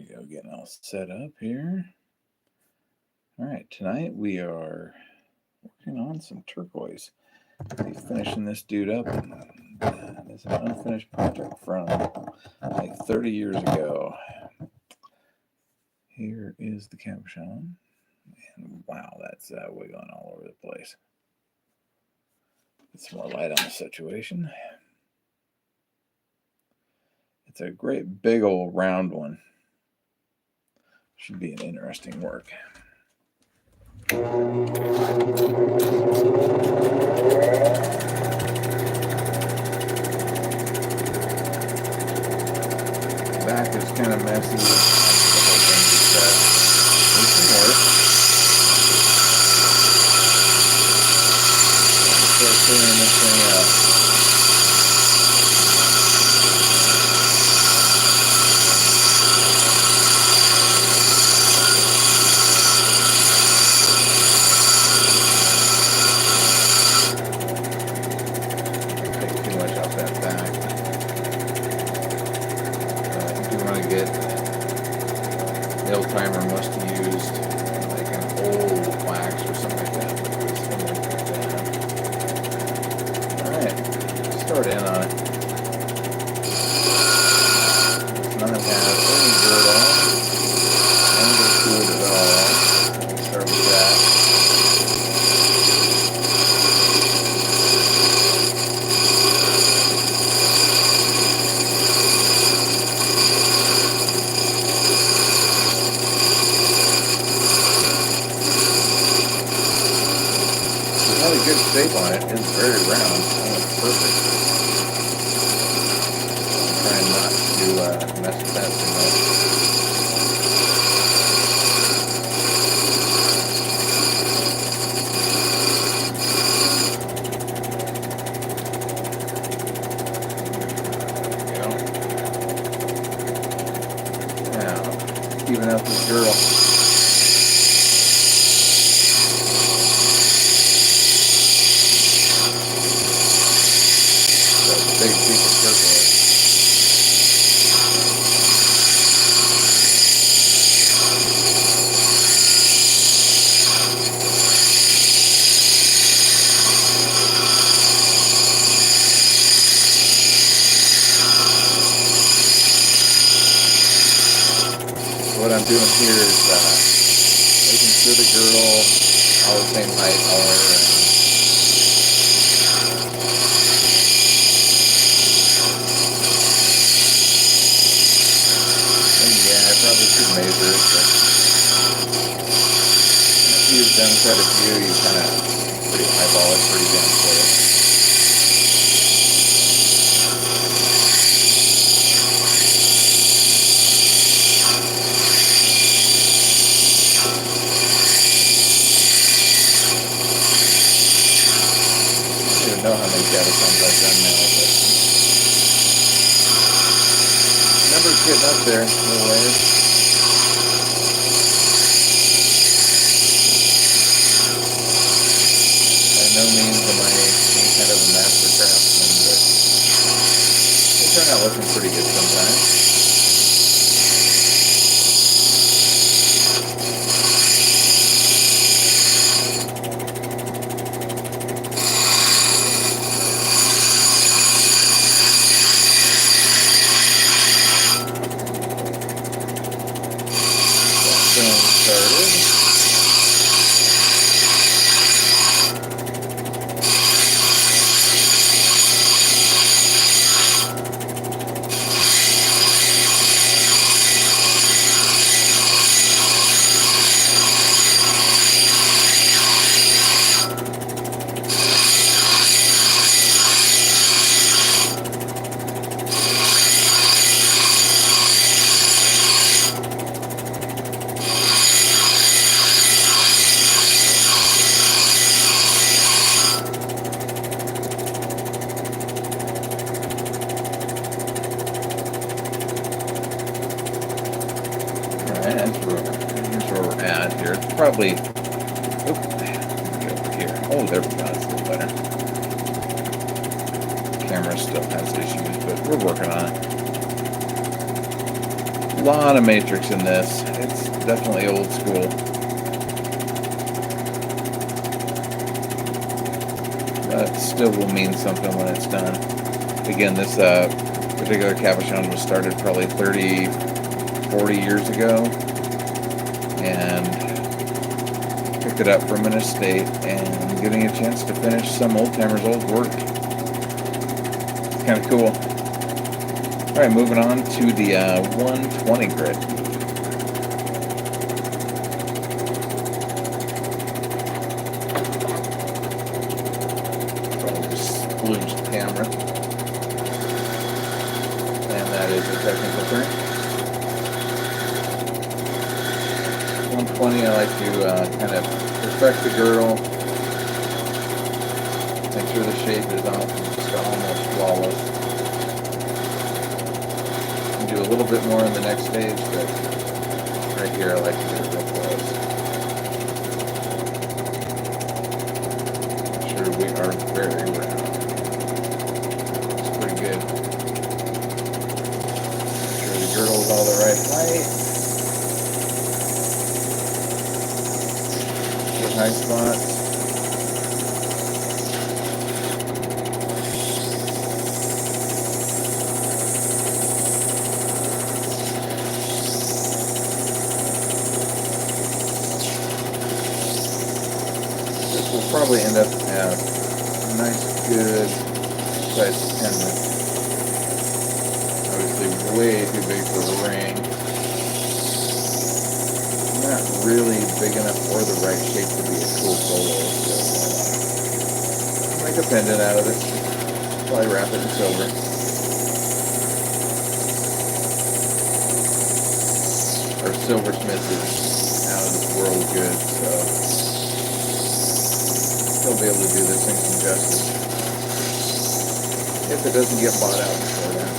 we go, getting all set up here. All right, tonight we are working on some turquoise. I'll be finishing this dude up, and it's an unfinished project from like 30 years ago. Here is the cabochon, and wow, that's wiggling all over the place. Get some more light on the situation. It's a great big old round one. Should be an interesting work. Back is kind of messy. The whole thing just needs some work. Start clearing this thing up. Nail timer must have used like an old wax or something like that. Alright, start in on it. Does not have any dirt on it. Undercooled at all. Start with that. Good shape on it. It's very round. Almost perfect. I'm trying not to mess with that too much. There we go. Now, even out this girl. Big piece of turquoise. What I'm doing here is making sure the girdle all the same height all the way around. Probably should measure it, but after you've done quite a few, you kind of pretty eyeball it pretty damn quick. I don't even know how many cabochons I've done now, but number's getting up there, no ways. By no means am I any kind of a master craftsman, but they turn out looking pretty good sometimes. Here's where we're at here. It's probably, let me get over here. Oh, there we go. That's a little better. The camera still has issues, but we're working on it. lot of matrix in this. It's definitely old school. But still will mean something when it's done. Again, this particular cabochon was started probably 30, 40 years ago. And picked it up from an estate and getting a chance to finish some old-timers' old work. It's kind of cool. All right, moving on to the 120 grit. Probably just splooged the camera. And that is a technical print. 120, I like to kind of perfect the girdle. Make sure the shape is just almost flawless. Do a little bit more in the next stage, but right here I like to do it real close. Make sure we are very round. It's pretty good. Make sure the girdle is all the right height. Good high spots. We'll probably end up at a nice, good size pendant. Obviously, way too big for a ring. Not really big enough or the right shape to be a cool polo. So, make a pendant out of it. Probably wrap it in silver. Our silversmith is out of this world good, so he'll be able to do this thing some justice. If it doesn't get bought out before that.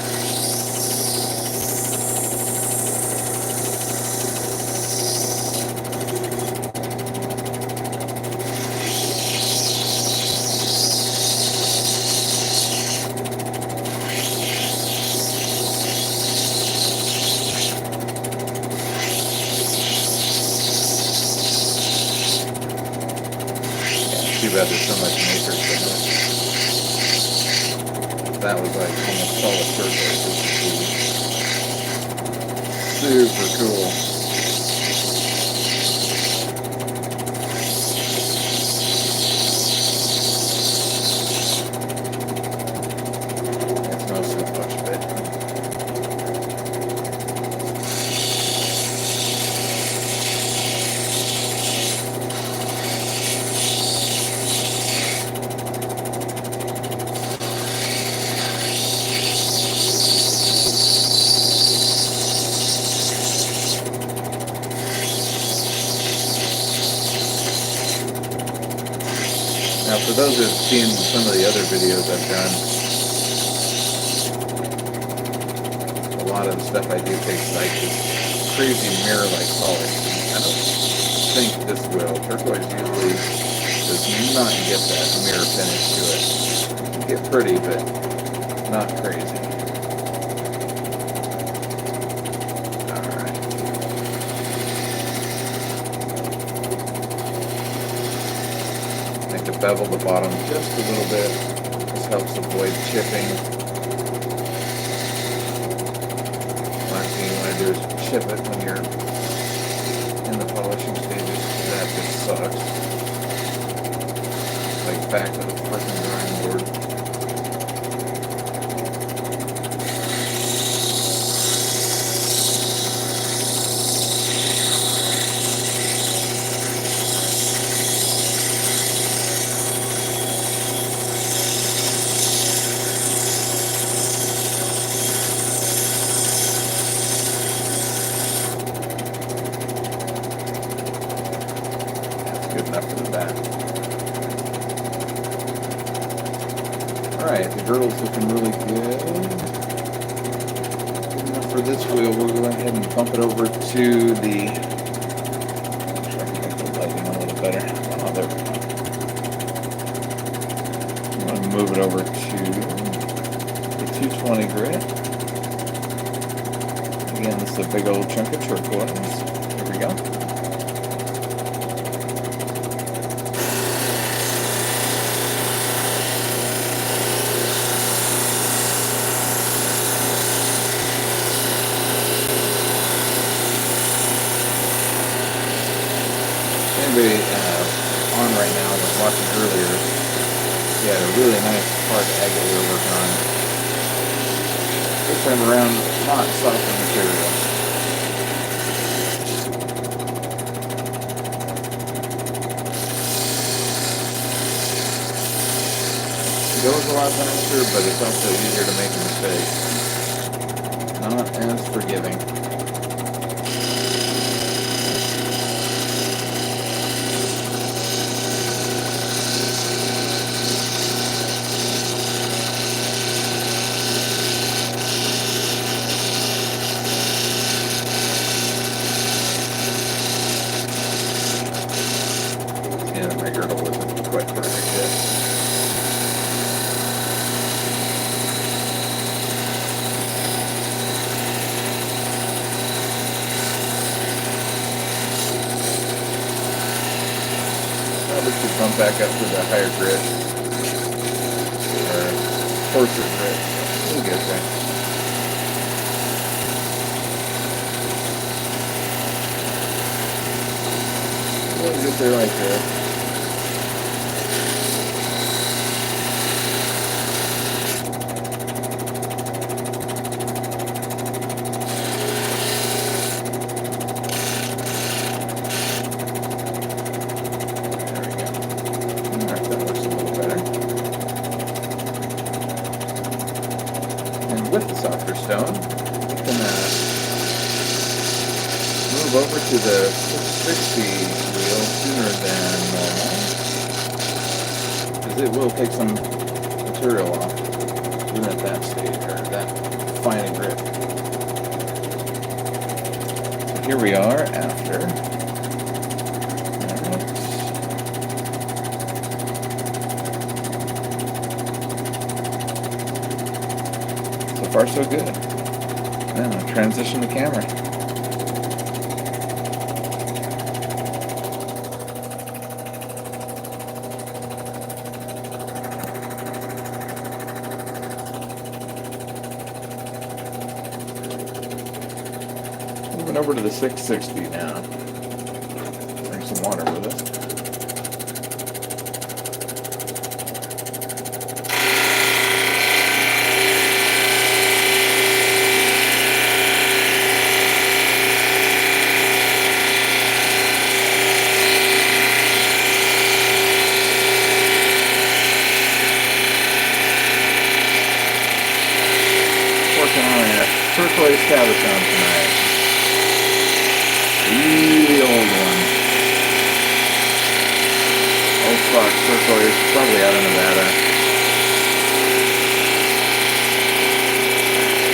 Too bad there's so much matrix in it. That was like almost solid turquoise. Super cool. It's no so much bit. Now, for those who've seen some of the other videos I've done, a lot of the stuff I do takes like this crazy mirror-like polish. I don't think this will. Turquoise usually does not get that mirror finish to it. It can get pretty, but not crazy. Bevel the bottom just a little bit. This helps avoid chipping. Last thing you want to do is chip it when you're in the polishing stages. That just sucks. Like back to the fucking drawing board. Good enough for the back. Alright, the girdle's looking really good. Good enough for this wheel. We'll go ahead and bump it over to the... Try to make the lighting a little better. Oh, there we go. I'm going to move it over to the 220 grit. Again, this a big old chunk of turquoise. Here we go. Anybody on right now was watching earlier, we had a really nice hard agate we were working on. This time around, not softer material. It goes a lot faster, but it's also easier to make a mistake. Not as forgiving. Yeah, my girdle wasn't quite perfect yet. Probably should bump back up to the higher grit, or coarser grit. We'll get there. We'll get there right there. With the softer stone, you can move over to the 660 wheel sooner than normal, because it will take some material off, even at that stage, or that fine a grip. So here we are after. So far, so good. Now, transition to camera. Moving over to the 660 now. Bring some water with us. Turquoise cabochong tonight. Really old one. Old stock turquoise, probably out of Nevada.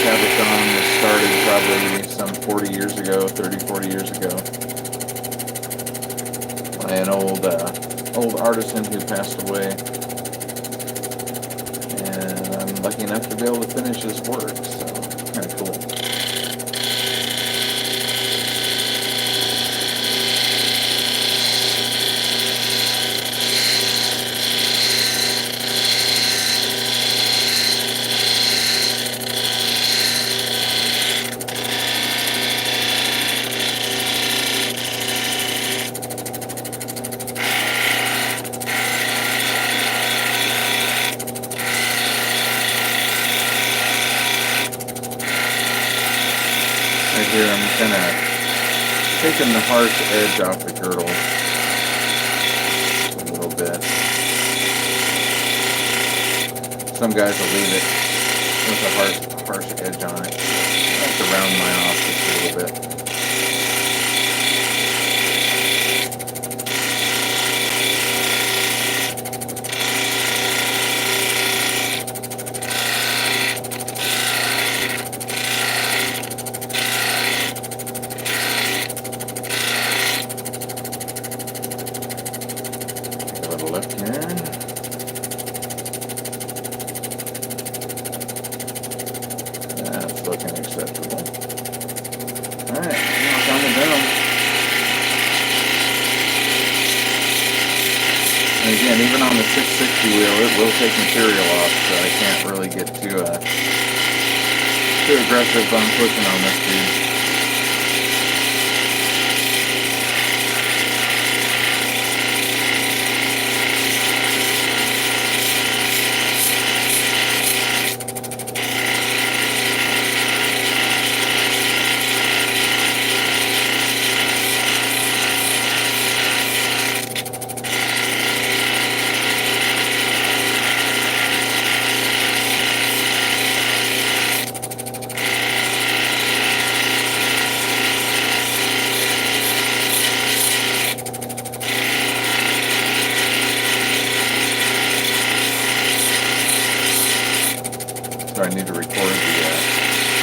Cabochong was started probably some 40 years ago, 30, 40 years ago, by an old artisan who passed away. And I'm lucky enough to be able to finish his work, so kind of cool. Right here, I'm kind of taking the harsh edge off the girdle a little bit. Some guys will leave it with a harsh edge on it. I have to round mine off just a little bit. Left here. That's looking acceptable. And again, even on the 660 wheel, it will take material off, so I can't really get too aggressive on pushing on this dude. So I need to record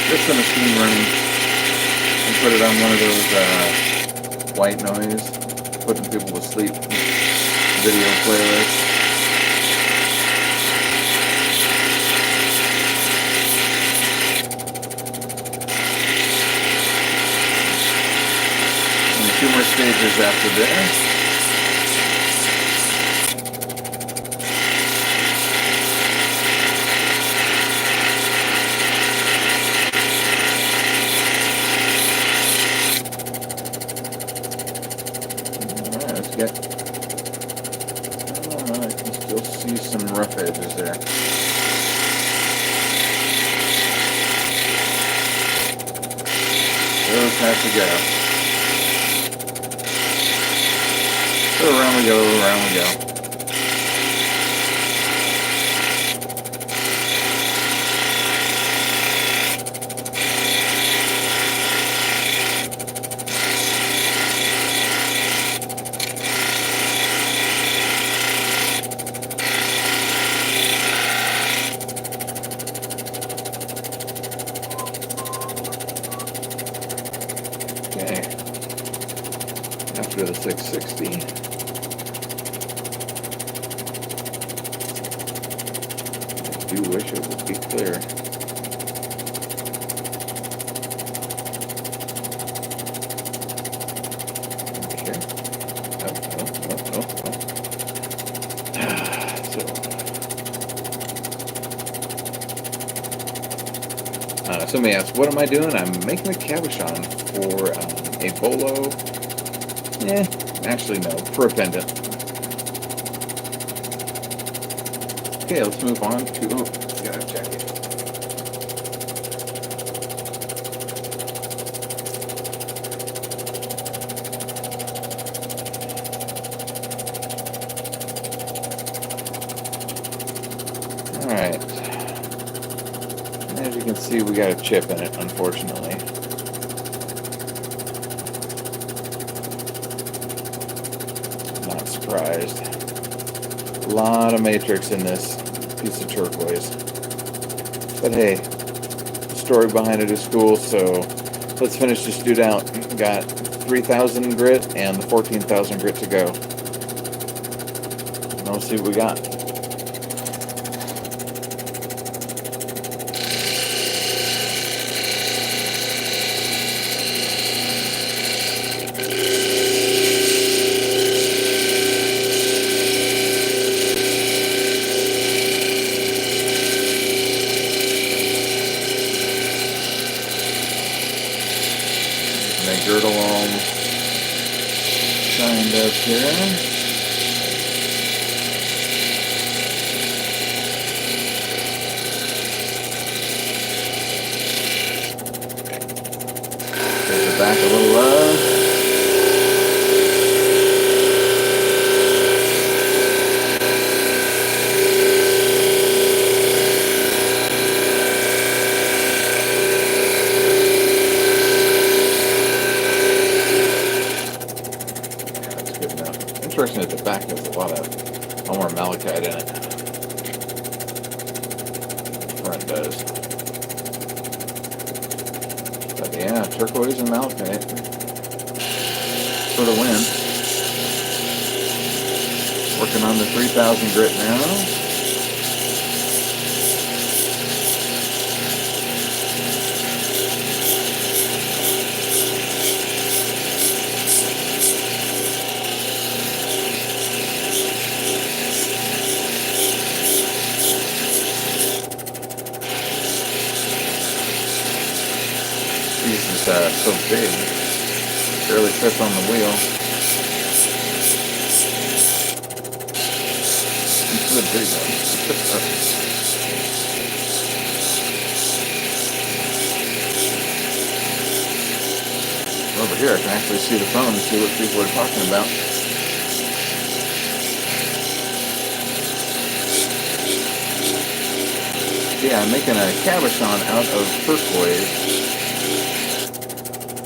just the machine running and put it on one of those white noise, putting people to sleep video playlists. And 2 more stages after this. I can still see some rough edges there. Those have to go. So around we go, around we go. Okay, after the 660. I do wish it would be clear. Okay. Somebody asked, what am I doing? I'm making a cabochon for a bolo. Actually no, for a pendant. Okay, let's move on to, gotta check it. Alright. As you can see, we got a chip in it, unfortunately. Not surprised. A lot of matrix in this piece of turquoise. But hey, the story behind it is cool, so let's finish this dude out. Got 3,000 grit and the 14,000 grit to go. And let's see what we got. My girdle all shined up here. There's the back a little low. Interesting at the back, there's a lot more malachite in it. The front does. But yeah, turquoise and malachite for the win. Working on the 3,000 grit now. so big. Barely fits on the wheel. It's a big one. Over here, I can actually see the phone and see what people are talking about. Yeah, I'm making a cabochon out of turquoise.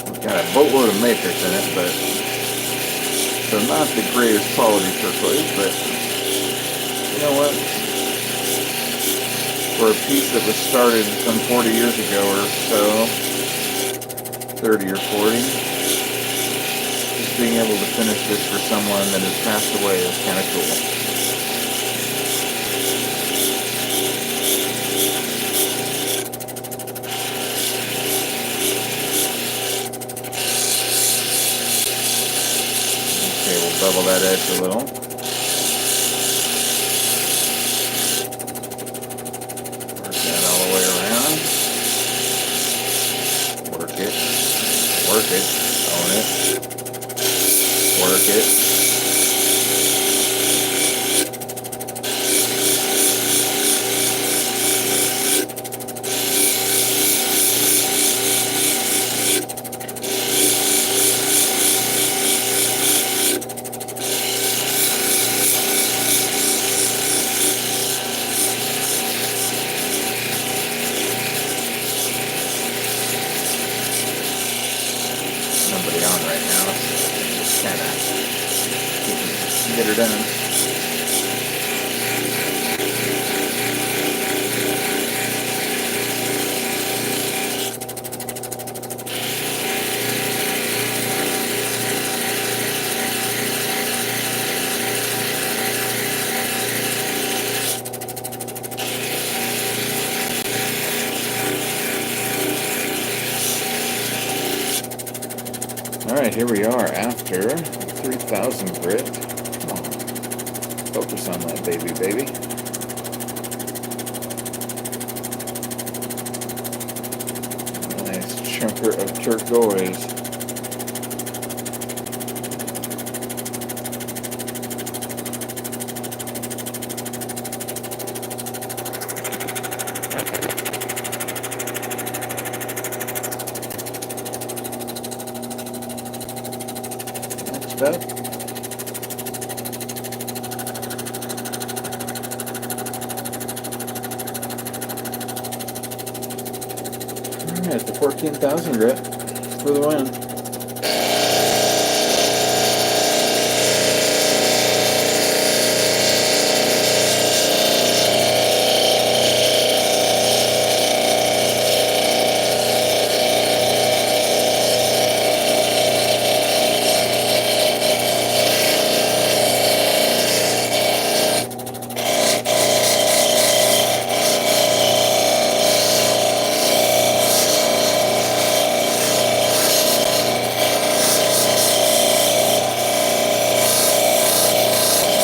It's got a boatload of matrix in it, but so not the greatest quality turquoise, but you know what? For a piece that was started some 40 years ago or so, 30 or 40, just being able to finish this for someone that has passed away is kind of cool. Okay, we'll bevel that edge a little. Work that all the way around. Work it. Work it. Own it. Work it. Nobody on right now, so just kind of get her done. Alright, here we are after 3,000 grit. Come on, focus on that baby. Nice chunker of turquoise. Next up, alright, the 14,000 grit for the win.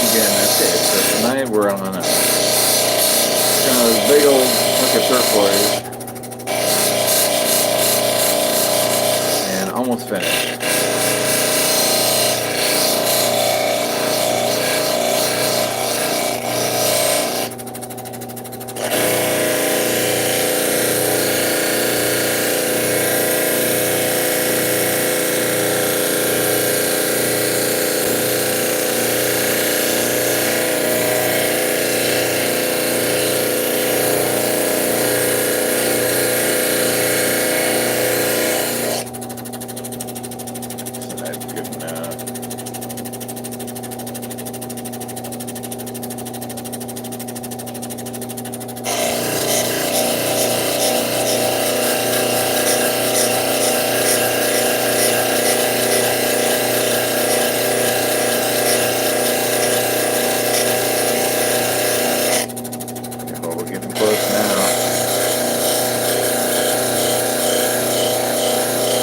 Again, that's it. So tonight we're on a big old hunk of turquoise and almost finished.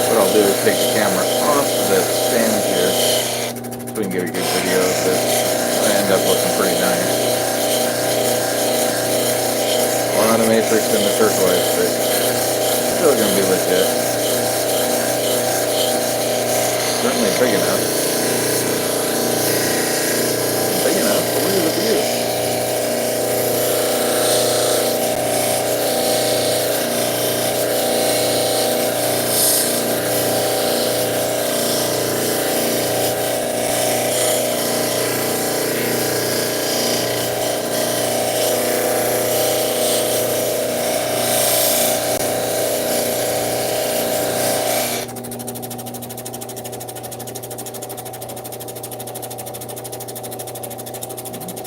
What I'll do is take the camera off the stand here so we can get a good video of this. I end up looking pretty nice. A lot of matrix in the turquoise, but still going to be legit. certainly big enough. Big enough. But look at the view.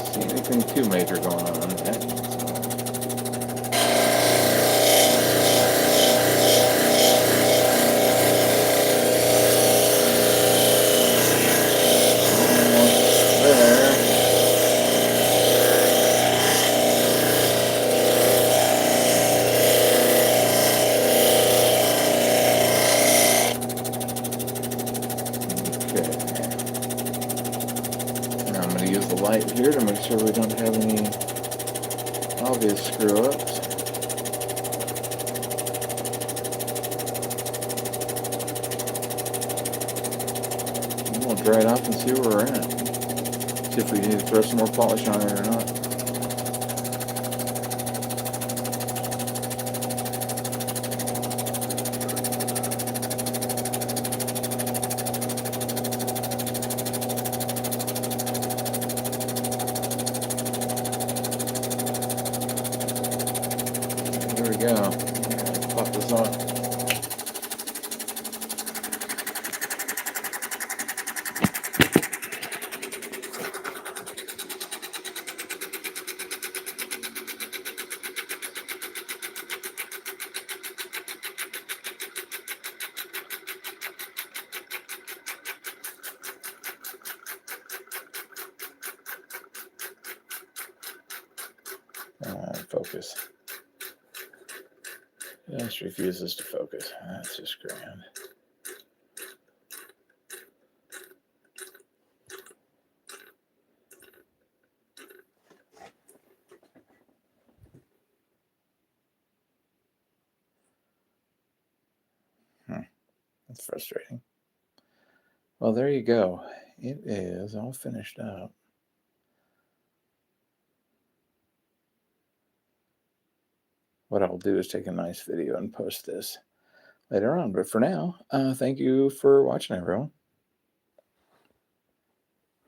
See anything too major going on yet. Almost there. Okay. Now I'm going to use the light here to make sure we don't have any obvious screw-ups. We'll dry it off and see where we're at. See if we need to throw some more polish on it or not. There we go. Let's pop this on. Focus. Just refuses to focus. That's just grand. That's frustrating. Well, there you go. It is all finished up. What I'll do is take a nice video and post this later on. But for now, thank you for watching, everyone.